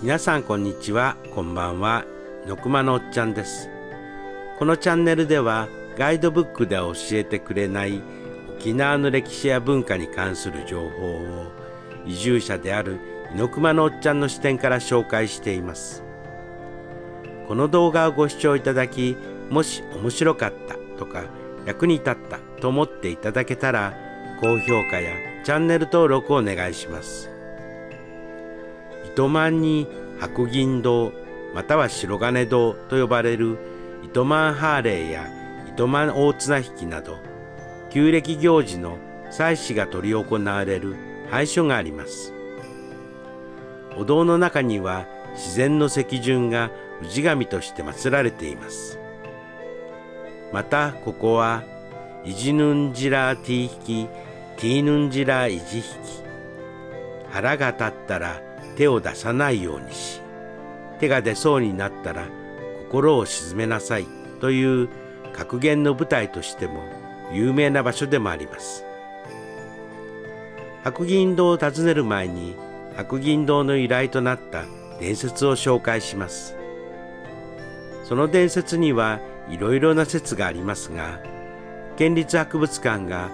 皆さんこんにちは、こんばんは。のくまのおっちゃんです。このチャンネルではガイドブックでは教えてくれない沖縄の歴史や文化に関する情報を移住者であるのくまのおっちゃんの視点から紹介しています。この動画をご視聴いただき、もし面白かったとか役に立ったと思っていただけたら、高評価やチャンネル登録をお願いします。糸満に白銀堂または白金堂と呼ばれる糸満ハーレーや糸満大綱引きなど旧暦行事の祭祀が執り行われる拝所があります。お堂の中には自然の石筍が氏神として祀られています。またここはイジヌンジラーティー引きティーヌンジラーイジ引き、腹が立ったら手を出さないようにし、手が出そうになったら心を静めなさいという格言の舞台としても有名な場所でもあります。白銀堂を訪ねる前に白銀堂の由来となった伝説を紹介します。その伝説にはいろいろな説がありますが、県立博物館が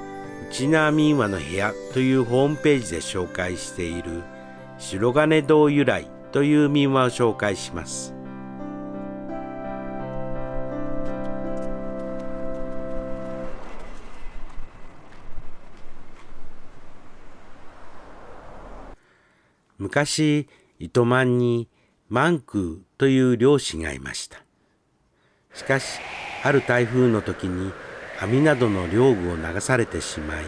内縄民話の部屋というホームページで紹介している白金堂由来という民話を紹介します。昔、糸満に万空という漁師がいました。しかし、ある台風の時に網などの漁具を流されてしまい、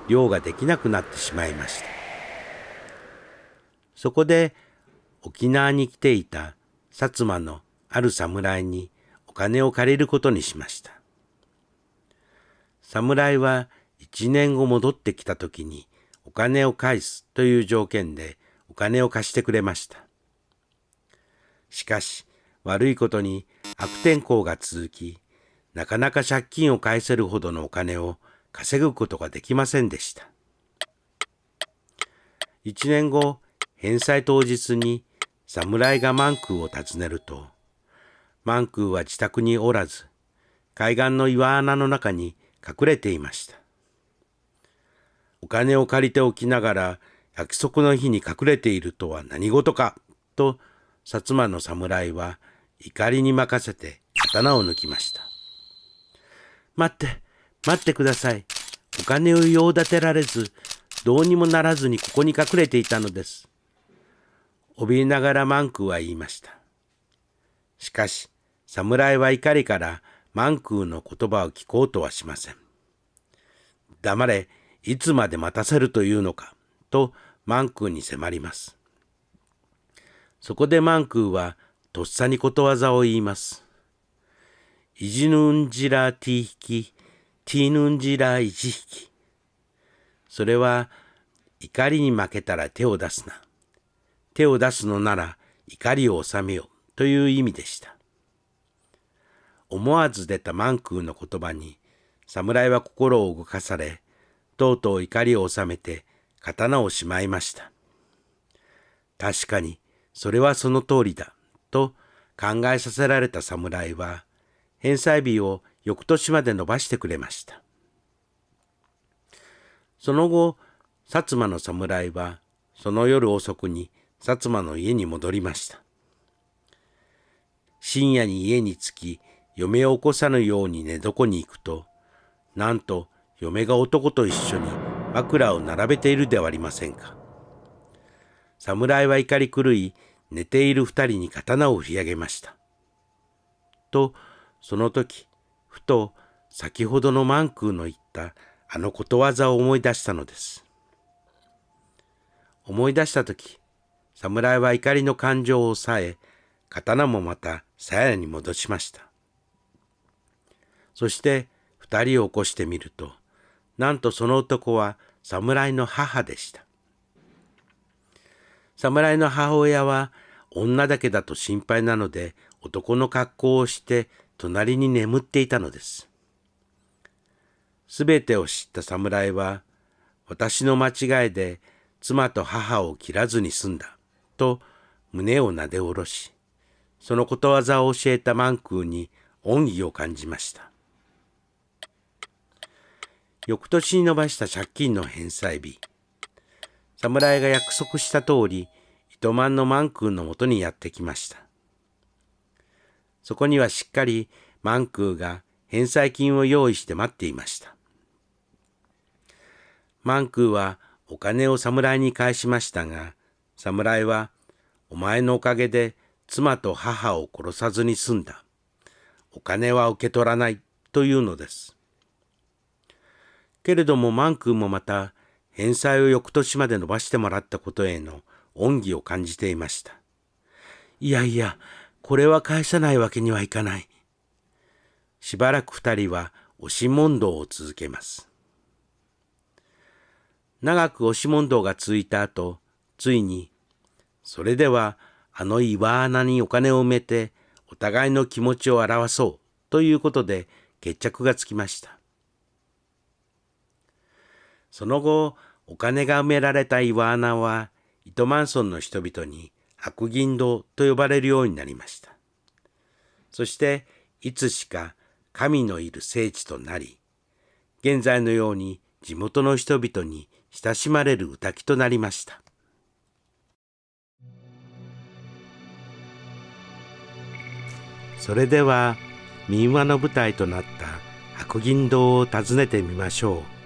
漁ができなくなってしまいました。そこで沖縄に来ていた薩摩のある侍にお金を借りることにしました。侍は1年後戻ってきたときにお金を返すという条件でお金を貸してくれました。しかし悪いことに悪天候が続き、なかなか借金を返せるほどのお金を稼ぐことができませんでした。1年後、返済当日に侍が万空を訪ねると、万空は自宅におらず、海岸の岩穴の中に隠れていました。お金を借りておきながら約束の日に隠れているとは何事かと、薩摩の侍は怒りに任せて刀を抜きました。待ってください。お金を用立てられず、どうにもならずにここに隠れていたのです。怯えながら万空は言いました。しかし、侍は怒りから万空の言葉を聞こうとはしません。黙れ、いつまで待たせるというのか、と万空に迫ります。そこで万空はとっさにことわざを言います。イジヌンジラティ引き、ティヌンジライジ引き。それは、怒りに負けたら手を出すな。手を出すのなら怒りを収めよという意味でした。思わず出た万空の言葉に侍は心を動かされ、とうとう怒りを収めて刀をしまいました。確かにそれはその通りだと考えさせられた侍は返済日を翌年まで延ばしてくれました。その後、薩摩の侍はその夜遅くに薩摩の家に戻りました。深夜に家に着き、嫁を起こさぬように寝床に行くと、なんと嫁が男と一緒に枕を並べているではありませんか。侍は怒り狂い、寝ている二人に刀を振り上げました。と、その時、ふと先ほどの万空の言ったあのことわざを思い出したのです。思い出した時、侍は怒りの感情を抑え、刀もまた鞘に戻しました。そして二人を起こしてみると、なんとその男は侍の母でした。侍の母親は女だけだと心配なので男の格好をして隣に眠っていたのです。すべてを知った侍は、私の間違いで妻と母を切らずに済んだと胸をなで下ろし、そのことわざを教えたマンクーに恩義を感じました。翌年に伸ばした借金の返済日、侍が約束した通り、糸満のマンクーのもとにやってきました。そこにはしっかりマンクーが返済金を用意して待っていました。マンクーはお金を侍に返しましたが、侍は、お前のおかげで妻と母を殺さずに済んだ。お金は受け取らないというのです。けれどもマンクーもまた返済を翌年まで延ばしてもらったことへの恩義を感じていました。いやいや、これは返さないわけにはいかない。しばらく二人は押し問答を続けます。長く押し問答が続いた後、ついに、それではあの岩穴にお金を埋めてお互いの気持ちを表そうということで決着がつきました。その後、お金が埋められた岩穴は糸満村の人々に白銀堂と呼ばれるようになりました。そしていつしか神のいる聖地となり、現在のように地元の人々に親しまれる御嶽となりました。それでは民話の舞台となった白銀堂を訪ねてみましょう。